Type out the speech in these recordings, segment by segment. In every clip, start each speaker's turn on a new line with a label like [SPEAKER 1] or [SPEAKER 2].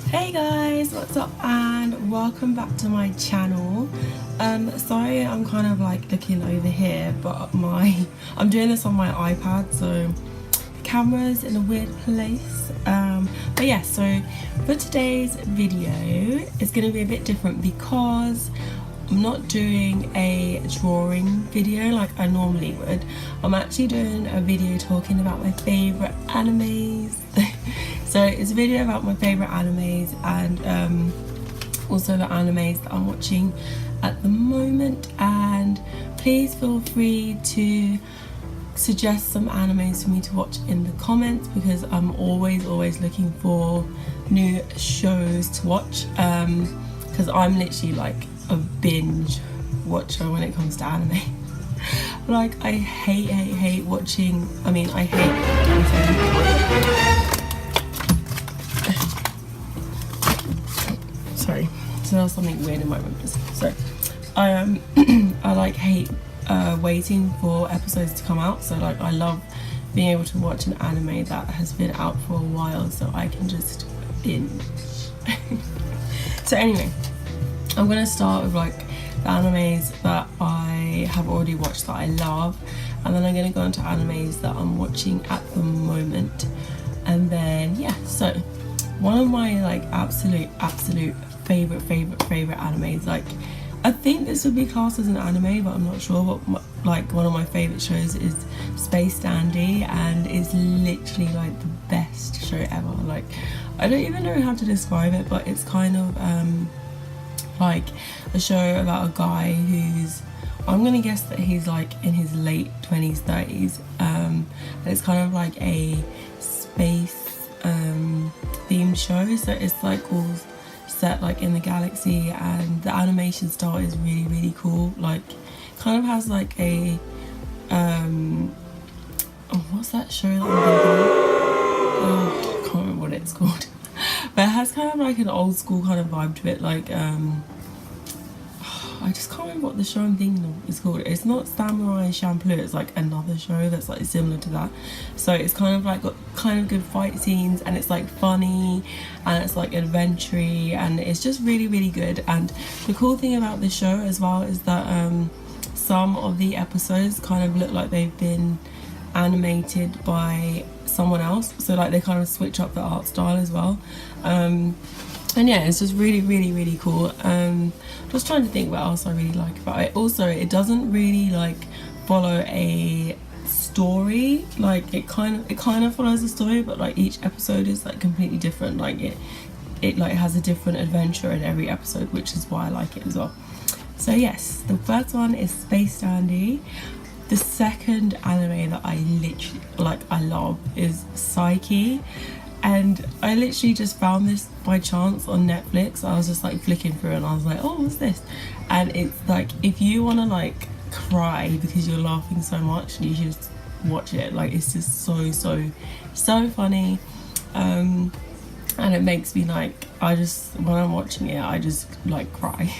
[SPEAKER 1] Hey guys, what's up and welcome back to my channel. Sorry I'm kind of like looking over here, but I'm doing this on my iPad, so the camera's in a weird place. But yeah, so for today's video it's going to be a bit different because I'm not doing a drawing video like I normally would. I'm actually doing a video talking about my favourite animes. So it's a video about my favourite animes and also the animes that I'm watching at the moment, and please feel free to suggest some animes for me to watch in the comments because I'm always looking for new shows to watch because I'm literally like a binge watcher when it comes to anime. Like I hate watching, sorry, so there's something weird in my room. So I like hate waiting for episodes to come out. So like I love being able to watch an anime that has been out for a while so I can just binge. So anyway, I'm gonna start with like the animes that I have already watched that I love, and then I'm gonna go into animes that I'm watching at the moment. And then yeah, so one of my like absolute favorite animes, like I think this would be classed as an anime but I'm not sure, but like one of my favorite shows is Space Dandy, and it's literally like the best show ever. Like I don't even know how to describe it, but it's kind of like a show about a guy who's, I'm gonna guess that he's like in his late 20s 30s, and it's kind of like a space themed show, so it's like all set like in the galaxy, and the animation style is really cool. Like kind of has like a what's that show that I'm thinking of? Oh, I can't remember what it's called. But it has kind of like an old school kind of vibe to it, like I just can't remember what the show I'm thinking of is called. It's not Samurai Champloo, it's like another show that's like similar to that. So it's kind of like got kind of good fight scenes, and it's like funny and it's like adventure-y, and it's just really good. And the cool thing about this show as well is that some of the episodes kind of look like they've been animated by someone else, so like they kind of switch up the art style as well. And yeah, it's just really cool. Just trying to think what else I really like about it. Also, it doesn't really like follow a story. Like it kind of follows a story, but like each episode is like completely different. Like it like has a different adventure in every episode, which is why I like it as well. So yes, the first one is Space Dandy. The second anime that I literally like, I love, is Psyche. And I literally just found this by chance on Netflix. I was just like flicking through and I was like, oh, what's this? And it's like, if you want to like cry because you're laughing so much, you should just watch it. Like it's just so funny. And it makes me like, when I'm watching it, I just like cry.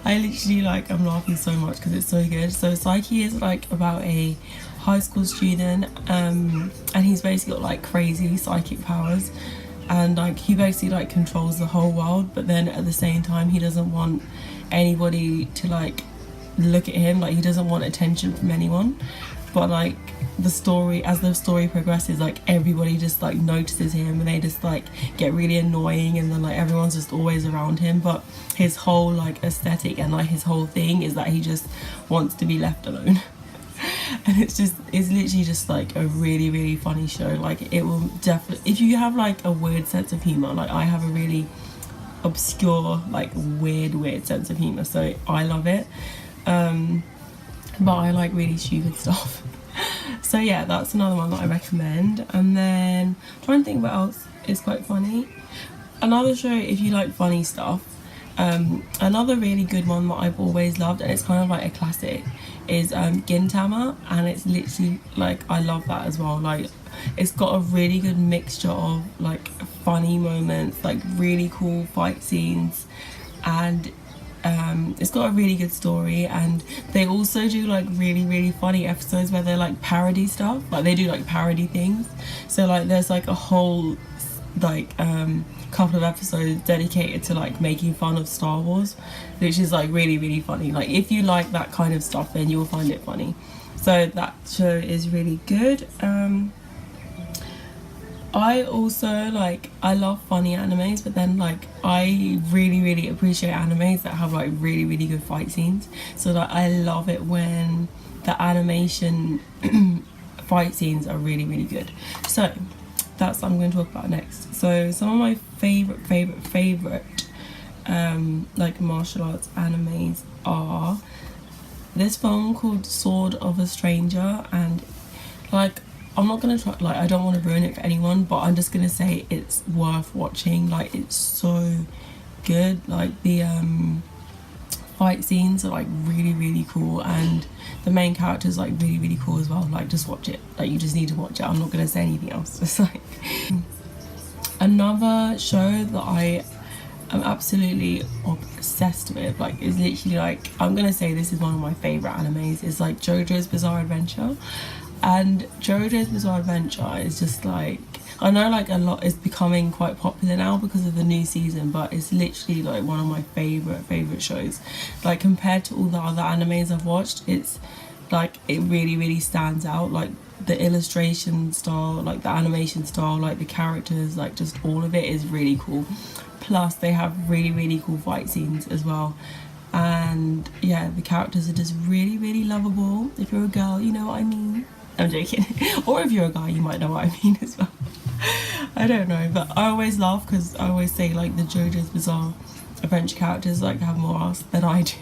[SPEAKER 1] I literally like, I'm laughing so much because it's so good. So Psyche is like about a high school student, and he's basically got like crazy psychic powers, and like he basically like controls the whole world, but then at the same time he doesn't want anybody to like look at him, like he doesn't want attention from anyone. But like the story, as the story progresses, like everybody just like notices him and they just like get really annoying, and then like everyone's just always around him. But his whole like aesthetic and like his whole thing is that he just wants to be left alone. And it's literally just like a really funny show. Like it will definitely, if you have like a weird sense of humor, like I have a really obscure like weird sense of humor, so I love it. But I like really stupid stuff. So yeah, that's another one that I recommend. And then I'm trying to think what else is quite funny. Another show, if you like funny stuff, another really good one that I've always loved, and it's kind of like a classic, is Gintama, and it's literally like, I love that as well. Like it's got a really good mixture of like funny moments, like really cool fight scenes, and it's got a really good story. And they also do like really funny episodes where they're like parody stuff, like they do like parody things. So like there's like a whole like couple of episodes dedicated to like making fun of Star Wars, which is like really funny. Like if you like that kind of stuff, then you'll find it funny. So that show is really good. I also like, I love funny animes, but then like I really appreciate animes that have like really good fight scenes. So like I love it when the animation fight scenes are really good. So that's what I'm going to talk about next. So some of my favorite like martial arts animes are this film called Sword of a Stranger, and like I'm not gonna try, like I don't want to ruin it for anyone, but I'm just gonna say it's worth watching. Like it's so good. Like the fight scenes are like really cool, and the main character is like really cool as well. Like just watch it. Like you just need to watch it. I'm not gonna say anything else. It's like another show that I am absolutely obsessed with, like is literally like, I'm gonna say this is one of my favorite animes, is like JoJo's Bizarre Adventure. And JoJo's Bizarre Adventure is just like, I know like a lot is becoming quite popular now because of the new season, but it's literally like one of my favorite shows. Like compared to all the other animes I've watched, it's like it really stands out. Like the illustration style, like the animation style, like the characters, like just all of it is really cool. Plus they have really cool fight scenes as well. And yeah, the characters are just really lovable. If you're a girl, you know what I mean. I'm joking. Or if you're a guy, you might know what I mean as well. I don't know, but I always laugh because I always say like the JoJo's Bizarre Adventure characters like have more ass than I do.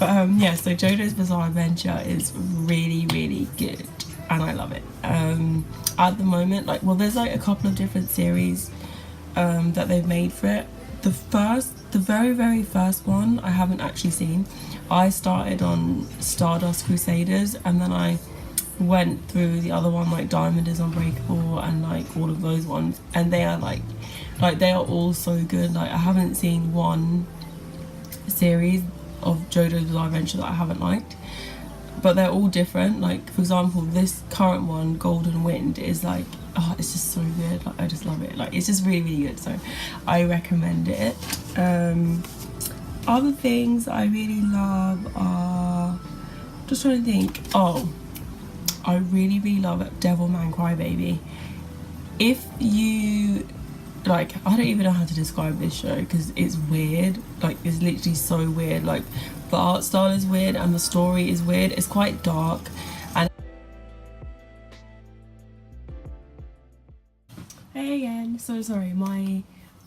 [SPEAKER 1] But yeah, so JoJo's Bizarre Adventure is really good, and I love it. At the moment, like, well, there's like a couple of different series that they've made for it. The very first one I haven't actually seen. I started on Stardust Crusaders, and then I went through the other one, like Diamond is Unbreakable and like all of those ones, and they are like they are all so good. Like I haven't seen one series of JoJo's Bizarre Adventure that I haven't liked, but they're all different. Like for example, this current one, Golden Wind, is like, oh, it's just so good. Like I just love it. Like it's just really good, so I recommend it. Other things I really love are, just trying to think, oh, I really love Devilman Crybaby. If you like, I don't even know how to describe this show because it's weird. Like it's literally so weird. Like the art style is weird and the story is weird. It's quite dark. And hey again, so sorry, my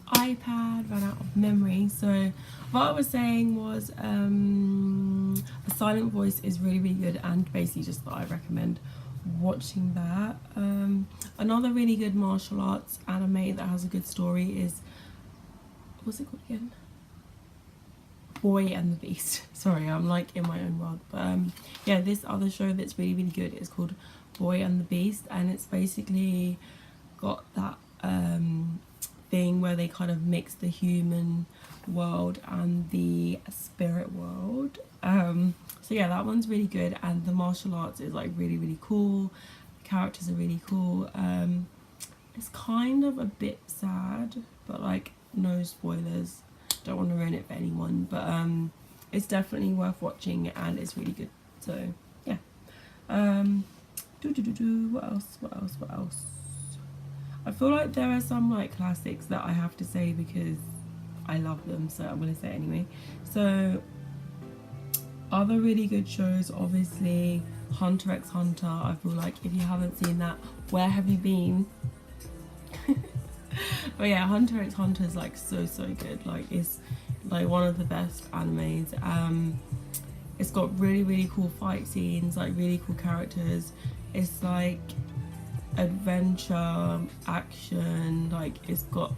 [SPEAKER 1] iPad ran out of memory. So what I was saying was A Silent Voice is really good, and basically just that I recommend watching that. Another really good martial arts anime that has a good story is, what's it called again? Boy and the Beast. Sorry, I'm like in my own world. But yeah, this other show that's really good is called Boy and the Beast, and it's basically got that thing where they kind of mix the human world and the spirit world. So yeah, that one's really good, and the martial arts is like really cool. The characters are really cool. It's kind of a bit sad, but like no spoilers, don't want to ruin it for anyone, but it's definitely worth watching and it's really good. So yeah. What else? I feel like there are some like classics that I have to say because I love them, so I'm gonna say it anyway. So other really good shows, obviously Hunter x Hunter. I feel like if you haven't seen that, where have you been? But yeah, Hunter x Hunter is like so good. Like it's like one of the best animes. It's got really cool fight scenes, like really cool characters. It's like adventure, action, like it's got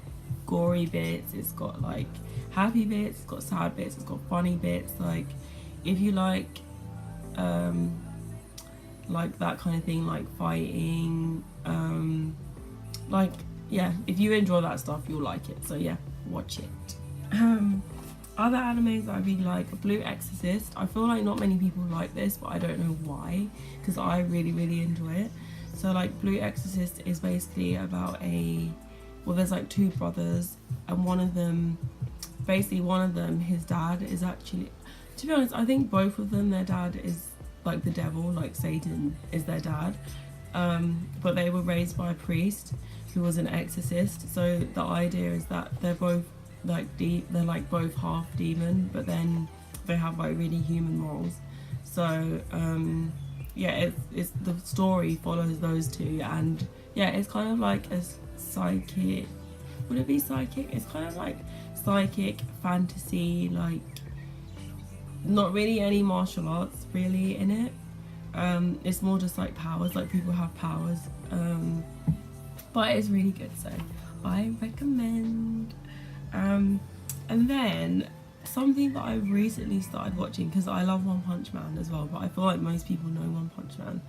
[SPEAKER 1] gory bits, it's got like happy bits, it's got sad bits, it's got funny bits. Like if you like that kind of thing, like fighting, like yeah, if you enjoy that stuff, you'll like it. So yeah, watch it. Other animes that I really like, Blue Exorcist. I feel like not many people like this, but I don't know why, because I really enjoy it. So like Blue Exorcist is basically about a well, there's like two brothers, and one of them, his dad is actually, to be honest, I think both of them, their dad is like the devil, like Satan is their dad. But they were raised by a priest who was an exorcist. So the idea is that they're both like they're like both half demon, but then they have like really human morals. So yeah, it's the story follows those two, and yeah, it's kind of like a psychic. Would it be psychic? It's kind of like psychic fantasy, like not really any martial arts really in it. It's more just like powers, like people have powers. But it's really good, so I recommend. And then something that I recently started watching, because I love One Punch Man as well, but I feel like most people know One Punch Man,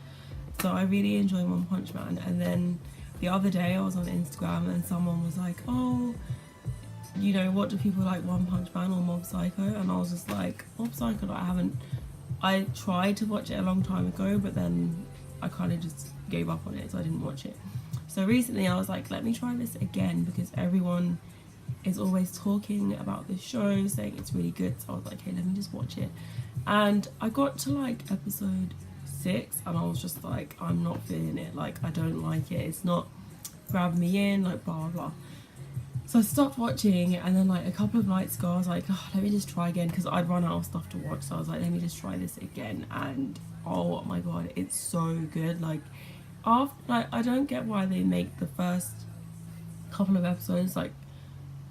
[SPEAKER 1] so I really enjoy One Punch Man. And then the other day I was on Instagram and someone was like, oh, you know, what do people like, One Punch Man or Mob Psycho? And I was just like, Mob Psycho, I tried to watch it a long time ago, but then I kind of just gave up on it, so I didn't watch it. So recently I was like, let me try this again, because everyone is always talking about this show, saying it's really good. So I was like, hey, let me just watch it. And I got to like episode 6 and I was just like, I'm not feeling it, like I don't like it, it's not grabbing me in, like blah blah. So I stopped watching, and then like a couple of nights ago I was like, oh, let me just try again, because I'd run out of stuff to watch. So I was like, let me just try this again, and oh my god, it's so good. Like I don't get why they make the first couple of episodes, like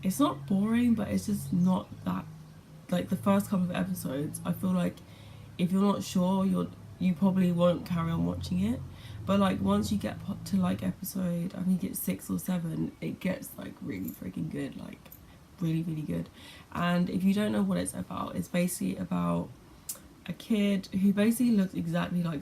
[SPEAKER 1] it's not boring, but it's just not that, like the first couple of episodes, I feel like if you're not sure, you probably won't carry on watching it. But like once you get to like episode, I think it's 6 or 7, it gets like really freaking good, like really really good. And if you don't know what it's basically about a kid who basically looks exactly like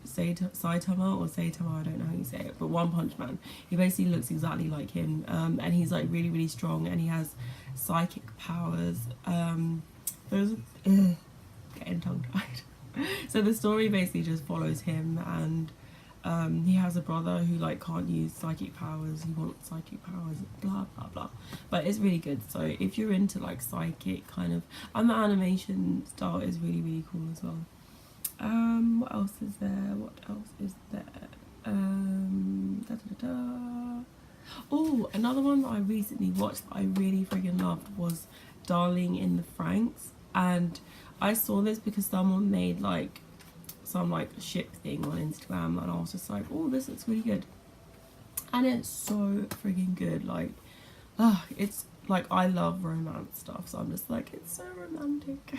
[SPEAKER 1] Saitama or Saitama, I don't know how you say it, but One Punch Man. He basically looks exactly like him, and he's like really really strong, and he has psychic powers. Those getting tongue tied. So the story basically just follows him, and he has a brother who like can't use psychic powers, he wants psychic powers, blah blah blah. But it's really good, so if you're into like psychic kind of, and the animation style is really really cool as well. What else is there? Oh, another one that I recently watched that I really friggin' loved was Darling in the Franxx. And I saw this because someone made like some like ship thing on Instagram, and I was just like, oh, this looks really good. And it's so friggin' good. Like it's like, I love romance stuff, so I'm just like, it's so romantic.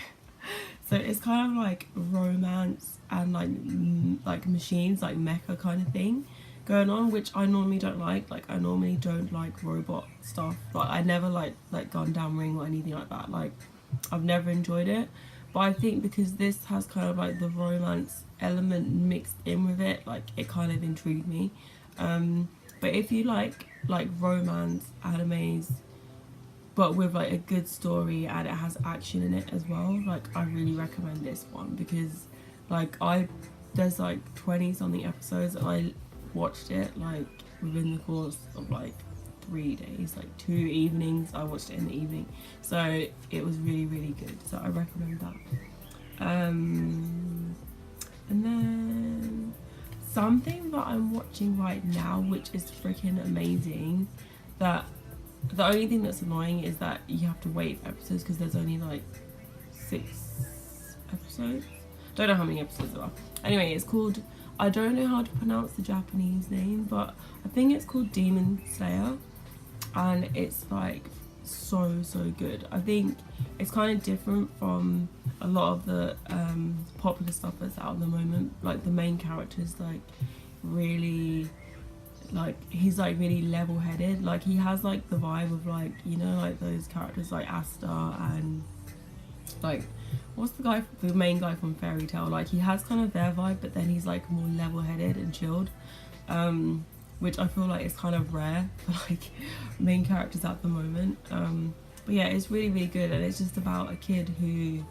[SPEAKER 1] So it's kind of like romance and like machines, like mecha kind of thing going on, which I normally don't like. Like I normally don't like robot stuff. Like I never like Gundam Ring or anything like that. Like I've never enjoyed it. But I think because this has kind of like the romance element mixed in with it, like it kind of intrigued me. But if you like romance animes but with like a good story and it has action in it as well, like I really recommend this one, because like there's like 20 something episodes, and I watched it like within the course of like 3 days, like 2 evenings. I watched it in the evening, so it was really really good, so I recommend that. And then something that I'm watching right now, which is freaking amazing, that the only thing that's annoying is that you have to wait for episodes, because there's only like 6 episodes. Don't know how many episodes there are. Anyway, it's called, I don't know how to pronounce the Japanese name, but I think it's called Demon Slayer, and it's like so good. I think it's kind of different from a lot of the popular stuff that's out at the moment. Like the main character's like really, like he's like really level-headed. Like he has like the vibe of like, you know, like those characters like Asta and like, what's the main guy from Fairy Tail, like he has kind of their vibe, but then he's like more level-headed and chilled, which I feel like is kind of rare for like main characters at the moment. But yeah, it's really really good, and it's just about a kid who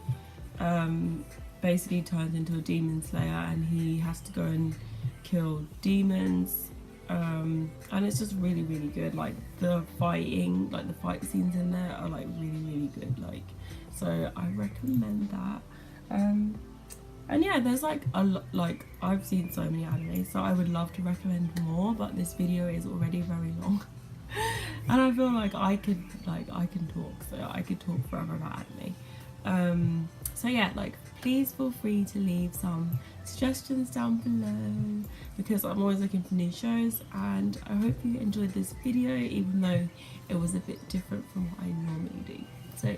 [SPEAKER 1] basically turns into a demon slayer, and he has to go and kill demons. I and it's just really, really good. Like the fighting, like the fight scenes in there are like really, really good. Like, so I recommend that. And yeah, there's like a lot, like I've seen so many animes, so I would love to recommend more, but this video is already very long. And I feel like I can talk, so I could talk forever about anime. So yeah, like please feel free to leave some suggestions down below, because I'm always looking for new shows, and I hope you enjoyed this video, even though it was a bit different from what I normally do. So